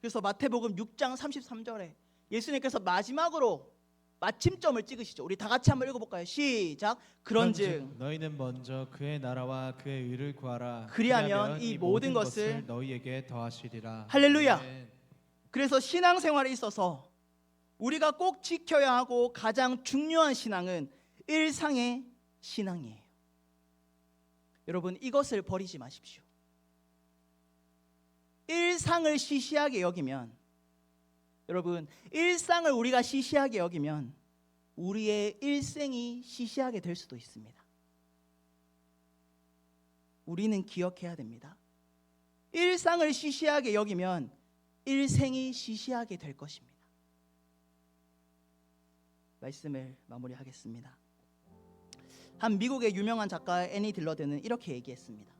그래서 마태복음 6장 33절에 예수님께서 마지막으로 마침점을 찍으시죠. 우리 다 같이 한번 읽어볼까요? 시작. 그런즉 너희는 먼저 그의 나라와 그의 의를 구하라. 그리하면 이 모든 것을 너희에게 더하시리라. 할렐루야. 아멘. 그래서 신앙생활에 있어서 우리가 꼭 지켜야 하고 가장 중요한 신앙은 일상의 신앙이에요. 여러분, 이것을 버리지 마십시오. 일상을 시시하게 여기면, 여러분, 일상을 우리가 시시하게 여기면 우리의 일생이 시시하게 될 수도 있습니다. 우리는 기억해야 됩니다. 일상을 시시하게 여기면 일생이 시시하게 될 것입니다. 말씀을 마무리하겠습니다. 한 미국의 유명한 작가 애니 딜러드는 이렇게 얘기했습니다.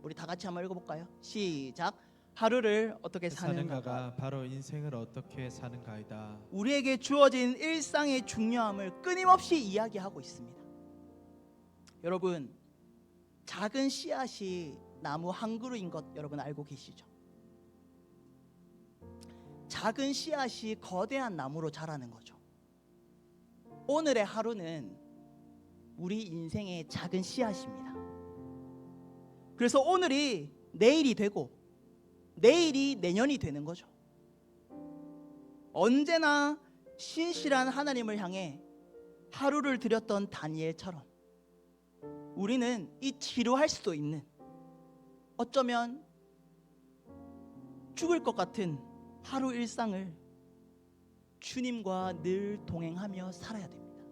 우리 다 같이 한번 읽어볼까요? 시작. 하루를 어떻게 사는가가 바로 인생을 어떻게 사는가이다. 우리에게 주어진 일상의 중요함을 끊임없이 이야기하고 있습니다. 여러분, 작은 씨앗이 나무 한 그루인 것 여러분 알고 계시죠? 작은 씨앗이 거대한 나무로 자라는 거죠. 오늘의 하루는 우리 인생의 작은 씨앗입니다. 그래서 오늘이 내일이 되고 내일이 내년이 되는 거죠. 언제나 신실한 하나님을 향해 하루를 드렸던 다니엘처럼 우리는 이 지루할 수도 있는, 어쩌면 죽을 것 같은 하루 일상을 주님과 늘 동행하며 살아야 됩니다.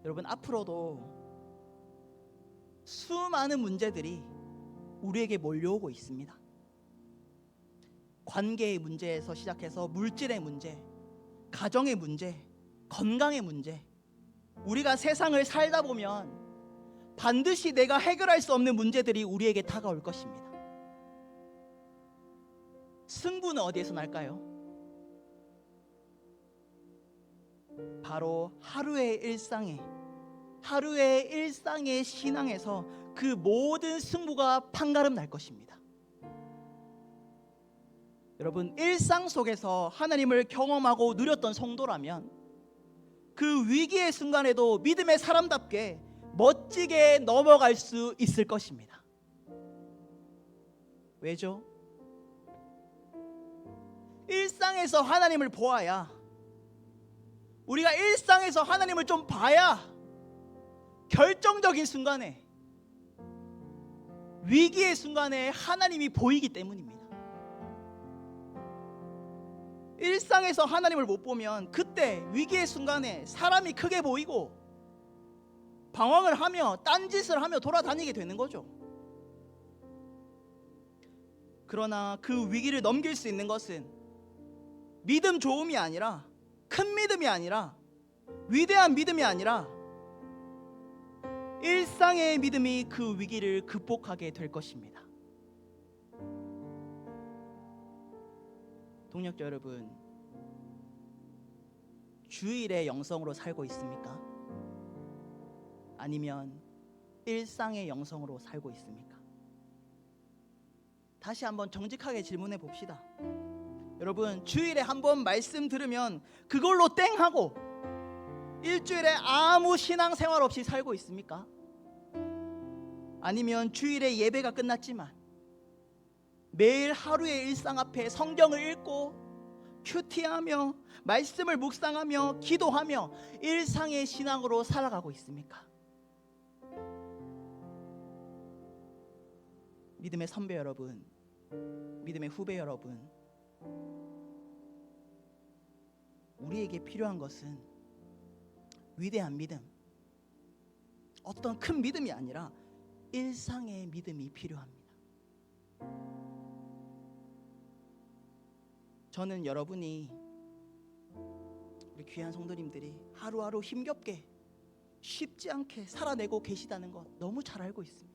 여러분, 앞으로도 수많은 문제들이 우리에게 몰려오고 있습니다. 관계의 문제에서 시작해서 물질의 문제, 가정의 문제, 건강의 문제, 우리가 세상을 살다 보면 반드시 내가 해결할 수 없는 문제들이 우리에게 다가올 것입니다. 승부는 어디에서 날까요? 바로 하루의 일상의 신앙에서 그 모든 승부가 판가름 날 것입니다. 여러분, 일상 속에서 하나님을 경험하고 누렸던 성도라면 그 위기의 순간에도 믿음의 사람답게 멋지게 넘어갈 수 있을 것입니다. 왜죠? 일상에서 하나님을 보아야, 우리가 일상에서 하나님을 좀 봐야 결정적인 순간에, 위기의 순간에 하나님이 보이기 때문입니다. 일상에서 하나님을 못 보면 그때 위기의 순간에 사람이 크게 보이고 방황을 하며 딴짓을 하며 돌아다니게 되는 거죠. 그러나 그 위기를 넘길 수 있는 것은 믿음 좋음이 아니라, 큰 믿음이 아니라, 위대한 믿음이 아니라 일상의 믿음이 그 위기를 극복하게 될 것입니다. 동역자 여러분, 주일의 영성으로 살고 있습니까? 아니면 일상의 영성으로 살고 있습니까? 다시 한번 정직하게 질문해 봅시다. 여러분, 주일에 한번 말씀 들으면 그걸로 땡 하고 일주일에 아무 신앙생활 없이 살고 있습니까? 아니면 주일에 예배가 끝났지만 매일 하루의 일상 앞에 성경을 읽고 큐티하며 말씀을 묵상하며 기도하며 일상의 신앙으로 살아가고 있습니까? 믿음의 선배 여러분, 믿음의 후배 여러분, 우리에게 필요한 것은 위대한 믿음, 어떤 큰 믿음이 아니라 일상의 믿음이 필요합니다. 저는 여러분이, 우리 귀한 성도님들이 하루하루 힘겹게 쉽지 않게 살아내고 계시다는 것 너무 잘 알고 있습니다.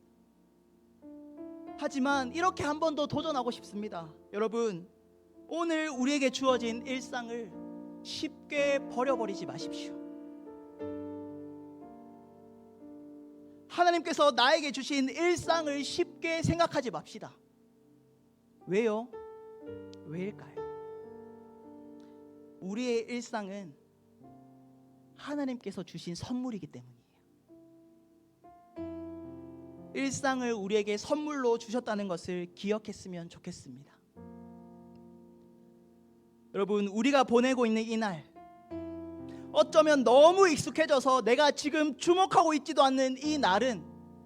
하지만 이렇게 한 번 더 도전하고 싶습니다. 여러분, 오늘 우리에게 주어진 일상을 쉽게 버려버리지 마십시오. 하나님께서 나에게 주신 일상을 쉽게 생각하지 맙시다. 왜요? 왜일까요? 우리의 일상은 하나님께서 주신 선물이기 때문이에요. 일상을 우리에게 선물로 주셨다는 것을 기억했으면 좋겠습니다. 여러분, 우리가 보내고 있는 이 날, 어쩌면 너무 익숙해져서 내가 지금 주목하고 있지도 않는 이 날은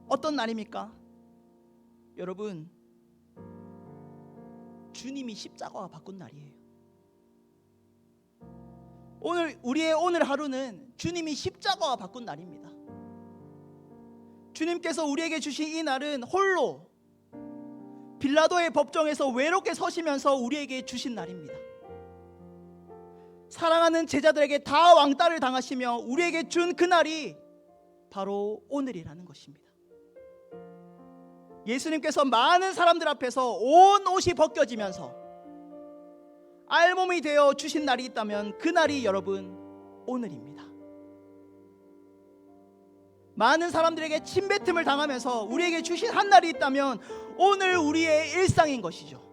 어떤 날입니까? 여러분, 주님이 십자가와 바꾼 날이에요. 우리의 오늘 하루는 주님이 십자가와 바꾼 날입니다. 주님께서 우리에게 주신 이 날은 홀로 빌라도의 법정에서 외롭게 서시면서 우리에게 주신 날입니다. 사랑하는 제자들에게 다 왕따를 당하시며 우리에게 준 그 날이 바로 오늘이라는 것입니다. 예수님께서 많은 사람들 앞에서 온 옷이 벗겨지면서 알몸이 되어 주신 날이 있다면 그 날이 여러분 오늘입니다. 많은 사람들에게 침뱉음을 당하면서 우리에게 주신 한 날이 있다면 오늘 우리의 일상인 것이죠.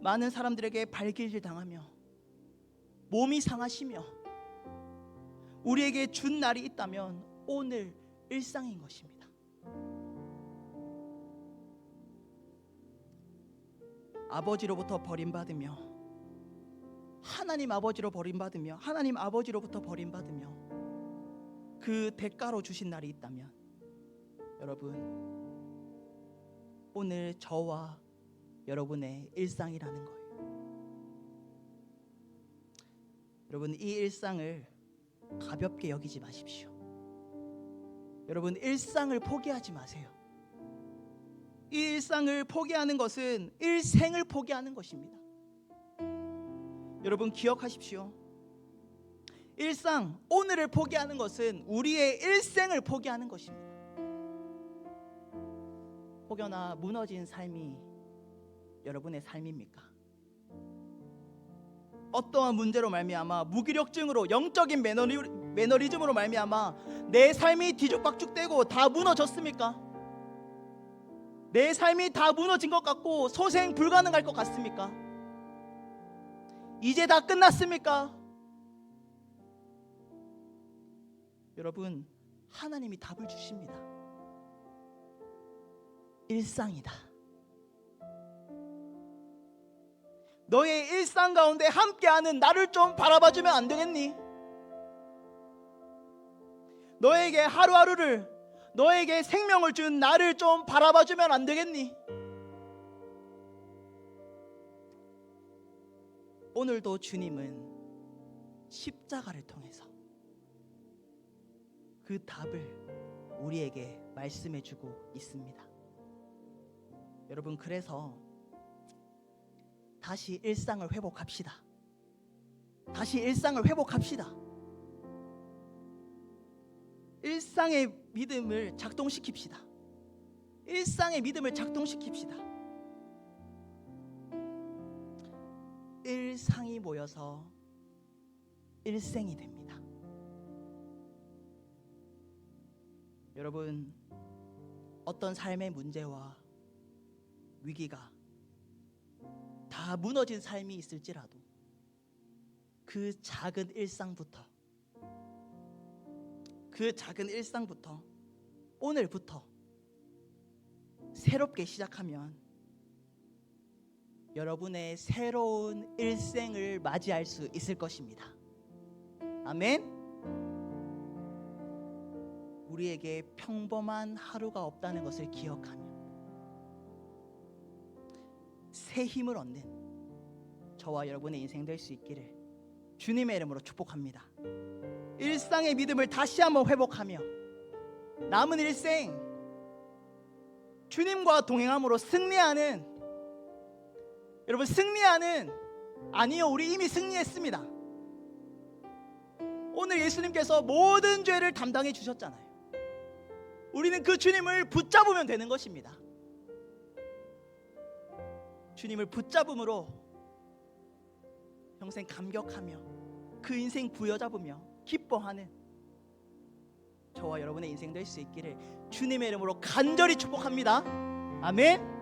많은 사람들에게 발길질 당하며 몸이 상하시며 우리에게 준 날이 있다면 오늘 일상인 것입니다. 아버지로부터 버림받으며 하나님 아버지로 버림받으며 하나님 아버지로부터 버림받으며 그 대가로 주신 날이 있다면 여러분 오늘 저와 여러분의 일상이라는 거예요. 여러분, 이 일상을 가볍게 여기지 마십시오. 여러분, 일상을 포기하지 마세요. 이 일상을 포기하는 것은 일생을 포기하는 것입니다. 여러분, 기억하십시오. 일상, 오늘을 포기하는 것은 우리의 일생을 포기하는 것입니다. 혹여나 무너진 삶이 여러분의 삶입니까? 어떠한 문제로 말미암아 무기력증으로 영적인 매너리즘으로 말미암아 내 삶이 뒤죽박죽되고 다 무너졌습니까? 내 삶이 다 무너진 것 같고 소생 불가능할 것 같습니까? 이제 다 끝났습니까? 여러분, 하나님이 답을 주십니다. 일상이다. 너의 일상 가운데 함께하는 나를 좀 바라봐주면 안 되겠니? 너에게 하루하루를, 너에게 생명을 준 나를 좀 바라봐주면 안 되겠니? 오늘도 주님은 십자가를 통해서 그 답을 우리에게 말씀해주고 있습니다. 여러분, 그래서 다시 일상을 회복합시다. 다시 일상을 회복합시다. 일상의 믿음을 작동시킵시다. 일상의 믿음을 작동시킵시다. 일상이 모여서 일생이 됩니다. 여러분, 어떤 삶의 문제와 위기가 다 무너진 삶이 있을지라도 그 작은 일상부터 오늘부터 새롭게 시작하면 여러분의 새로운 일생을 맞이할 수 있을 것입니다. 아멘. 우리에게 평범한 하루가 없다는 것을 기억하며 새 힘을 얻는 저와 여러분의 인생 될 수 있기를 주님의 이름으로 축복합니다. 일상의 믿음을 다시 한번 회복하며 남은 일생 주님과 동행함으로 승리하는, 여러분 승리하는, 아니요, 우리 이미 승리했습니다. 오늘 예수님께서 모든 죄를 담당해 주셨잖아요. 우리는 그 주님을 붙잡으면 되는 것입니다. 주님을 붙잡음으로 평생 감격하며 그 인생 부여잡으며 기뻐하는 저와 여러분의 인생 될 수 있기를 주님의 이름으로 간절히 축복합니다. 아멘.